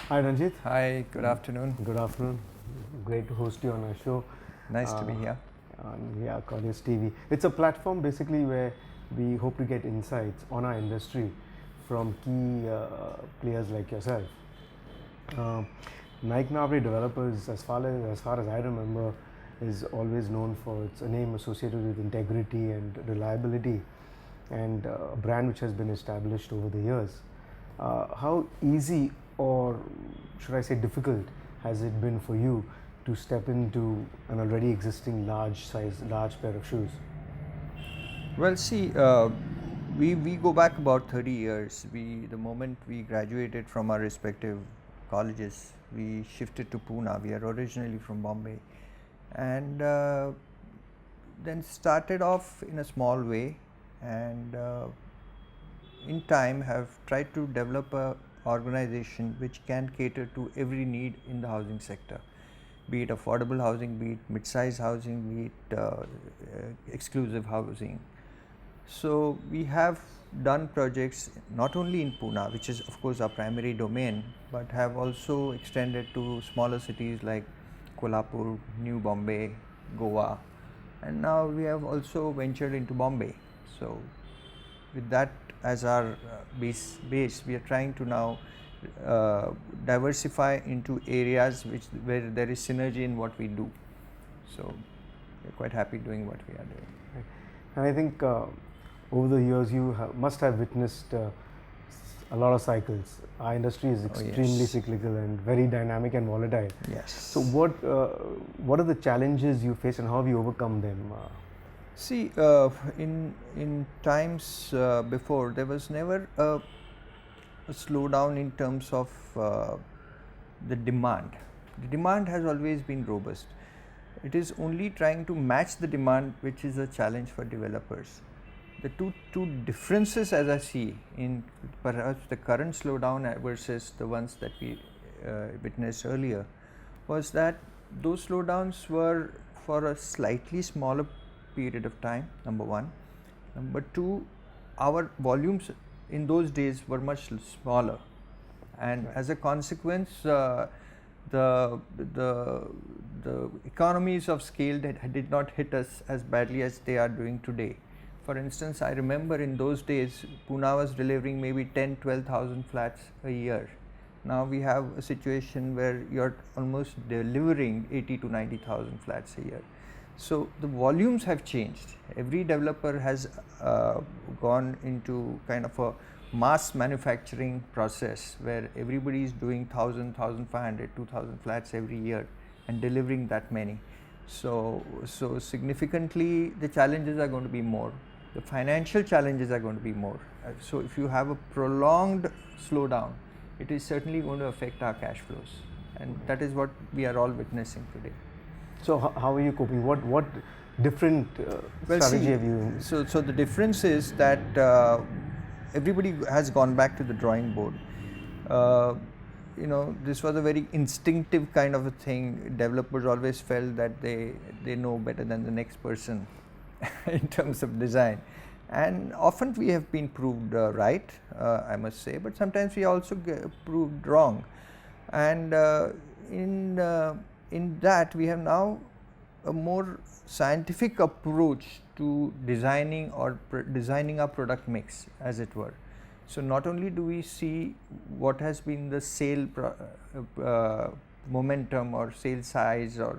Hi Ranjit. Hi, good afternoon. Good afternoon. Great to host you on our show. Nice to be here. On Colliers TV. It's a platform basically where we hope to get insights on our industry from key players like yourself. Naiknavare Developers, as far as I remember, is always known for its a name associated with integrity and reliability, and a brand which has been established over the years. How easy, or should I say difficult, has it been for you to step into an already existing large pair of shoes? Well, see, we go back about 30 years. The moment we graduated from our respective colleges, we shifted to Pune. We are originally from Bombay, and then started off in a small way, and in time have tried to develop a organization which can cater to every need in the housing sector, be it affordable housing, be it mid-size housing, be it exclusive housing. So we have done projects not only in Pune, which is of course our primary domain, but have also extended to smaller cities like Kolhapur, New Bombay, Goa, and now we have also ventured into Bombay. So with that as our base, we are trying to now diversify into areas where there is synergy in what we do. So we're quite happy doing what we are doing. Right. And I think over the years you must have witnessed a lot of cycles. Our industry is extremely cyclical and very dynamic and volatile. Yes. So what are the challenges you face and how have you overcome them? See, in times before, there was never a slowdown in terms of the demand. The demand has always been robust. It is only trying to match the demand which is a challenge for developers. The two differences, as I see, in perhaps the current slowdown versus the ones that we witnessed earlier, was that those slowdowns were for a slightly smaller period of time, number one. Number two, our volumes in those days were much smaller, and as a consequence, the economies of scale that did not hit us as badly as they are doing today. For instance, I remember in those days, Pune was delivering maybe 10-12,000 flats a year. Now we have a situation where you're almost delivering 80 to 90,000 flats a year. So the volumes have changed. Every developer has gone into kind of a mass manufacturing process where everybody is doing 1,000, 1,500, 2,000 flats every year and delivering that many. So significantly the challenges are going to be more. The financial challenges are going to be more. So if you have a prolonged slowdown, it is certainly going to affect our cash flows, and that is what we are all witnessing today. So how are you coping? What different strategy have you? So the difference is that everybody has gone back to the drawing board. This was a very instinctive kind of a thing. Developers always felt that they know better than the next person in terms of design, and often we have been proved right, I must say, but sometimes we also get proved wrong, and in that we have now a more scientific approach to designing designing our product mix, as it were. So not only do we see what has been the sale momentum or sales size or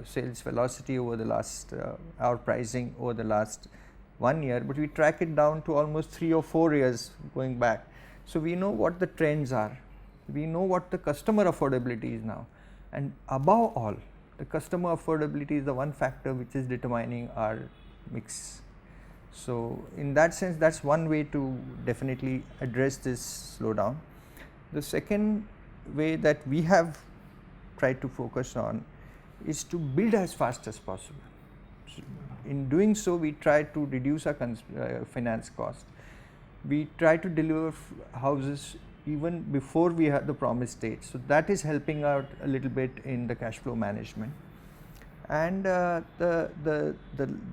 sales velocity over the last our pricing over the last 1 year, but we track it down to almost 3 or 4 years going back. So we know what the trends are, we know what the customer affordability is now, and above all, the customer affordability is the one factor which is determining our mix. So in that sense, that's one way to definitely address this slowdown. The second way that we have tried to focus on is to build as fast as possible. So in doing so, we try to reduce our finance cost. We try to deliver houses even before we have the promised date. So that is helping out a little bit in the cash flow management. And the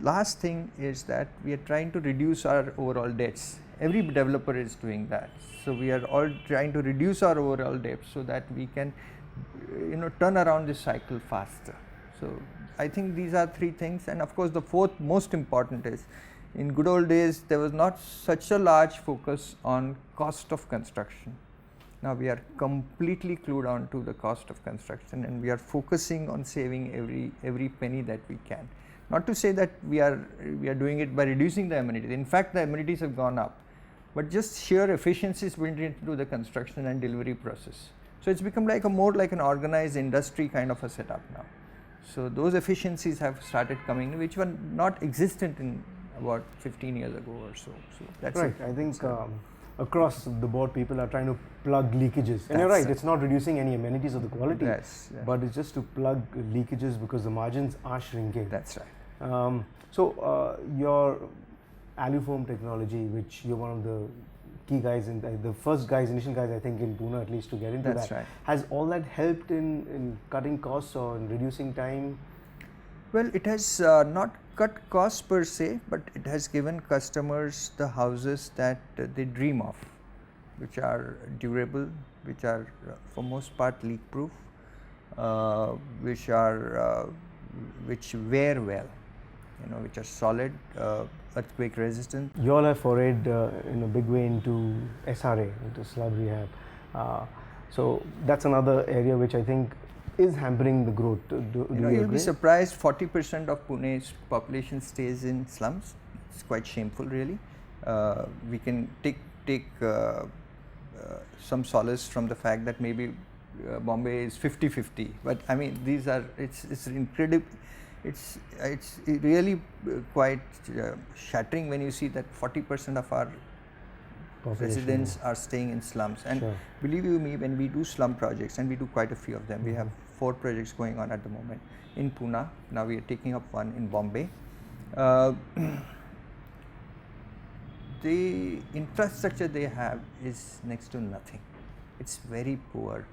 last thing is that we are trying to reduce our overall debts. Every developer is doing that. So we are all trying to reduce our overall debts so that we can, turn around this cycle faster. So I think these are three things. And of course, the fourth most important is, in good old days, there was not such a large focus on cost of construction. Now we are completely glued on to the cost of construction, and we are focusing on saving every penny that we can. Not to say that we are doing it by reducing the amenities. In fact, the amenities have gone up, but just sheer efficiencies built into the construction and delivery process. So it's become more like an organized industry kind of a setup now. So those efficiencies have started coming, which were not existent in about 15 years ago or so. So that's right. I think across the board, people are trying to plug leakages. And you're right, it's not reducing any amenities of the quality, but it's just to plug leakages because the margins are shrinking. That's right. So your alufoam technology, which you're one of the key guys, the first initial guys, I think, in Pune at least to get into That's right. Has all that helped in cutting costs or in reducing time? Well, it has not cut costs per se, but it has given customers the houses that they dream of, which are durable, which are for most part leak proof, which wear well, which are solid, earthquake resistant. You all have forayed in a big way into SRA, into slab rehab. So that's another area which I think is hampering the growth. You'll be surprised, 40% of Pune's population stays in slums. It's quite shameful, really. We can take some solace from the fact that maybe Bombay is 50-50, but I mean, it's incredible. It's really quite shattering when you see that 40% of our residents are staying in slums. And believe you me, when we do slum projects, and we do quite a few of them, we have 4 projects going on at the moment in Pune. Now we are taking up one in Bombay. The infrastructure they have is next to nothing. It's very poor.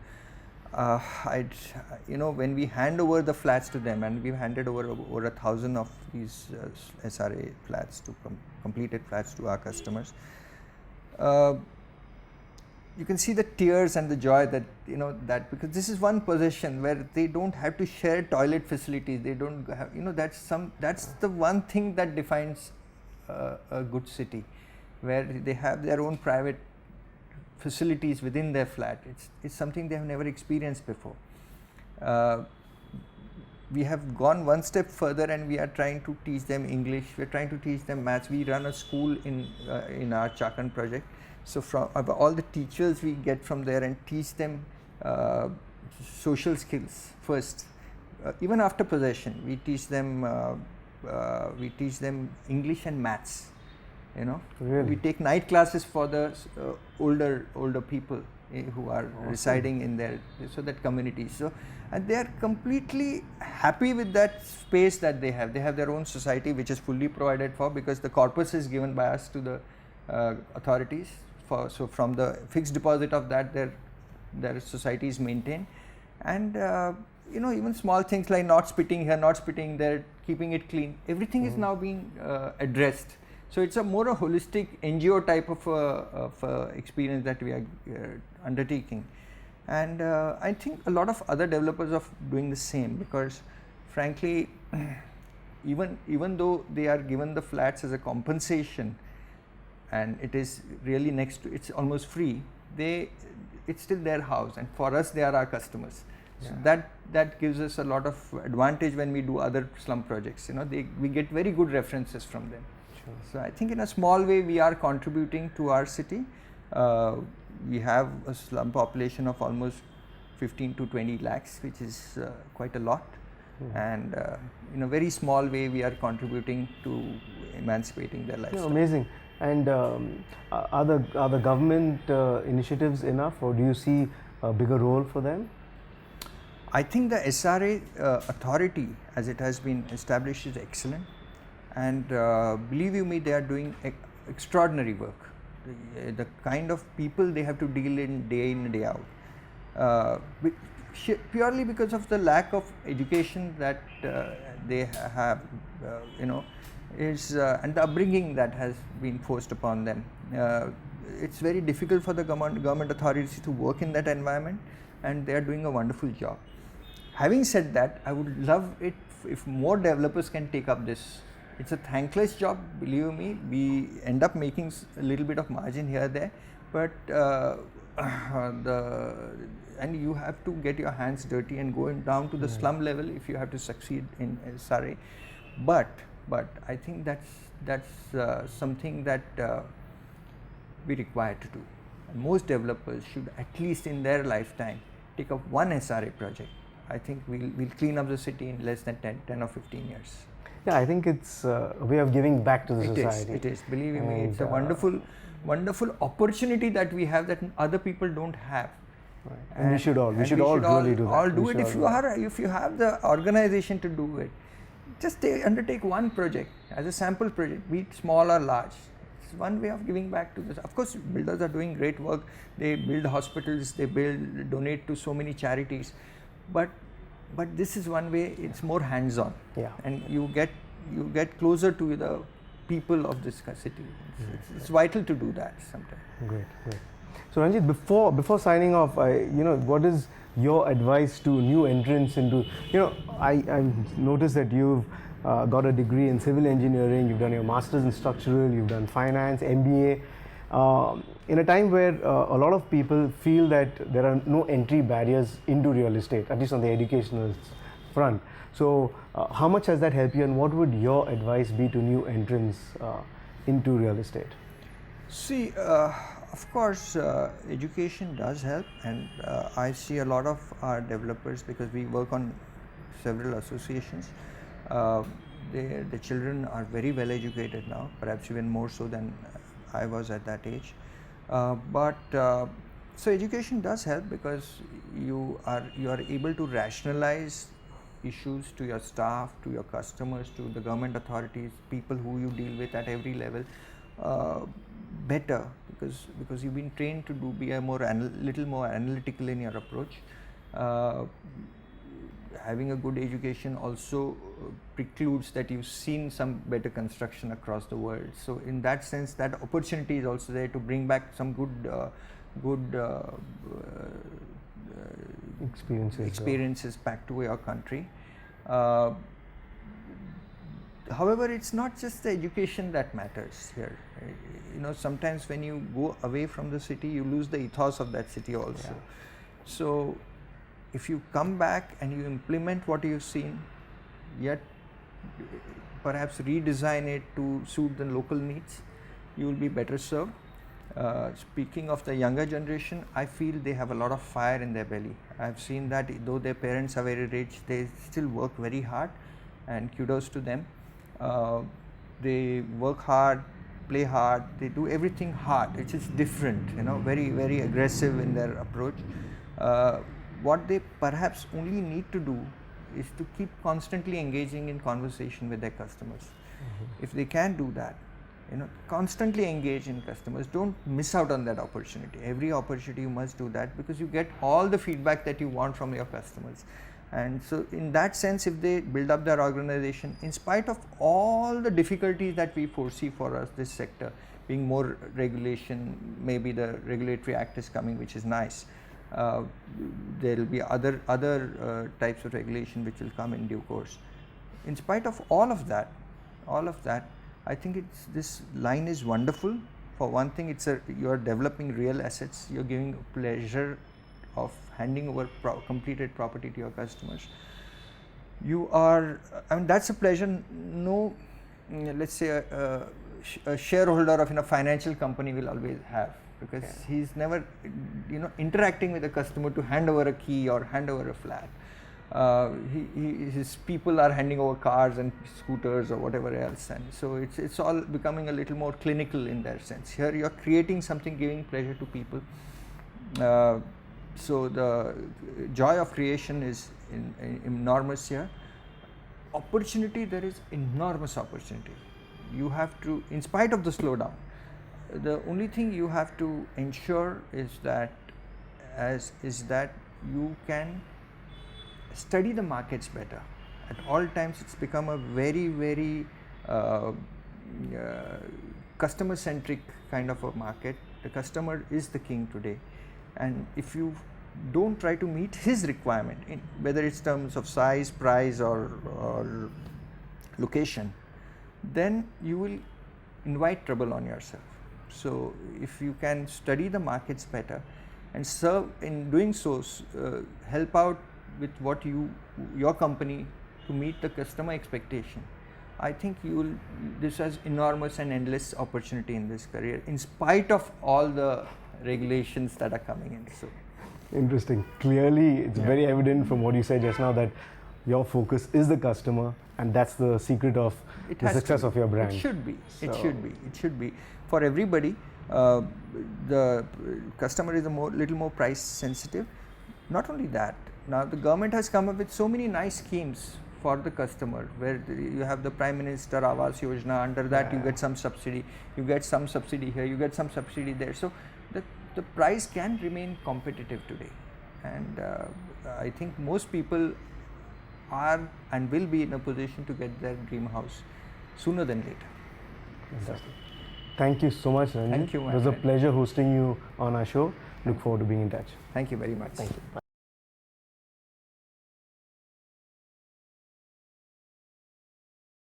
When we hand over the flats to them, and we've handed over 1,000 of these SRA flats to completed flats to our customers, you can see the tears and the joy that that, because this is one possession where they don't have to share toilet facilities. They don't have, that's the one thing that defines a good city, where they have their own private facilities within their flat. It's something they have never experienced before. We have gone one step further, and we are trying to teach them English. We are trying to teach them maths. We run a school in our Chakan project. So from all the teachers we get from there and teach them social skills first. Even after possession, we teach them English and maths. Really? We take night classes for the older people who are residing in that community. So, and they are completely happy with that space that they have. They have their own society, which is fully provided for, because the corpus is given by us to the authorities. So from the fixed deposit of that, their society is maintained. And even small things like not spitting here, not spitting there, keeping it clean, everything is now being addressed. So it's a more a holistic NGO type of experience that we are undertaking. And I think a lot of other developers are doing the same, because frankly, even though they are given the flats as a compensation, and it is really it's almost free, it's still their house, and for us they are our customers. So that gives us a lot of advantage when we do other slum projects. We get very good references from them. Sure. So I think in a small way we are contributing to our city. We have a slum population of almost 15 to 20 lakhs, which is quite a lot. And in a very small way we are contributing to emancipating their lifestyle. Amazing. And are the government initiatives enough, or do you see a bigger role for them? I think the SRA authority, as it has been established, is excellent, and believe you me, they are doing extraordinary work. The kind of people they have to deal in day out, purely because of the lack of education that they have, is and the upbringing that has been forced upon them. It's very difficult for the government authorities to work in that environment, and they are doing a wonderful job. Having said that, I would love it if more developers can take up this. It's a thankless job, believe me. We end up making a little bit of margin here there, but and you have to get your hands dirty and go down to the slum level if you have to succeed in Surrey. But I think that's something that we require to do. And most developers should, at least in their lifetime, take up one SRA project. I think we'll clean up the city in less than 10 or 15 years. Yeah, I think it's a way of giving back to the society. It is. Believe me, it's a wonderful opportunity that we have that other people don't have. Right. And we should all really do that. All do it. If you have the organization to do it, just undertake one project as a sample project, be it small or large. It's one way of giving back to this. Of course, builders are doing great work. They build hospitals. They donate to so many charities. But this is one way. It's more hands-on. Yeah. And you get closer to the people of this city. It's vital to do that sometimes. Great. So Ranjit, before signing off, what is your advice to new entrants into? I've noticed that you've got a degree in civil engineering. You've done your master's in structural. You've done finance, MBA. In a time where a lot of people feel that there are no entry barriers into real estate, at least on the educational front. So how much has that helped you, and what would your advice be to new entrants into real estate? See, of course, education does help, and I see a lot of our developers, because we work on several associations. The children are very well educated now, perhaps even more so than I was at that age. So education does help, because you are able to rationalize issues to your staff, to your customers, to the government authorities, people who you deal with at every level, better, because you've been trained to be a little more analytical in your approach. Having a good education also precludes that you've seen some better construction across the world. So in that sense, that opportunity is also there to bring back some good experiences back to your country. However, it's not just the education that matters here. Sometimes when you go away from the city, you lose the ethos of that city also. Yeah. So if you come back and you implement what you've seen, yet perhaps redesign it to suit the local needs, you will be better served. Speaking of the younger generation, I feel they have a lot of fire in their belly. I've seen that though their parents are very rich, they still work very hard, and kudos to them. They work hard, play hard, they do everything hard. It's just different, very, very aggressive in their approach. What they perhaps only need to do is to keep constantly engaging in conversation with their customers. Mm-hmm. If they can do that, constantly engage in customers, don't miss out on that opportunity. Every opportunity you must do that, because you get all the feedback that you want from your customers. And so in that sense, if they build up their organization, in spite of all the difficulties that we foresee for us, this sector being more regulation, maybe the regulatory act is coming, which is nice. There will be other types of regulation which will come in due course. In spite of all of that, I think this line is wonderful. For one thing, you are developing real assets. You're giving pleasure of handing over completed property to your customers. That's a pleasure. No, let's say a shareholder of a financial company will always have, because he's never interacting with a customer to hand over a key or hand over a flat. His people are handing over cars and scooters or whatever else, and so it's all becoming a little more clinical in that sense. Here you're creating something, giving pleasure to people. So the joy of creation is enormous here. Opportunity, there is enormous opportunity. You have to, in spite of the slowdown, the only thing you have to ensure is that you can study the markets better. At all times, it's become a very, very customer-centric kind of a market. The customer is the king today, and if you don't try to meet his requirement, in whether it's terms of size, price, or location, then you will invite trouble on yourself. So if you can study the markets better and serve, in doing so, help out with what your company to meet the customer expectation, I think this has enormous and endless opportunity in this career, in spite of all the regulations that are coming in. So interesting. Clearly, it's very evident from what you said just now that your focus is the customer, and that's the secret of the success of your brand. It should be. It should be for everybody. The customer is little more price sensitive. Not only that, now the government has come up with so many nice schemes for the customer, where you have the Prime Minister Awas Yojana. Under that, you get some subsidy. You get some subsidy here. You get some subsidy there. So the price can remain competitive today, and I think most people are and will be in a position to get their dream house sooner than later. Fantastic. Thank you so much, Ranjit. Thank you, my It was a friend. pleasure hosting you on our show. Look forward to being in touch. Thank you very much. Thank you. Bye.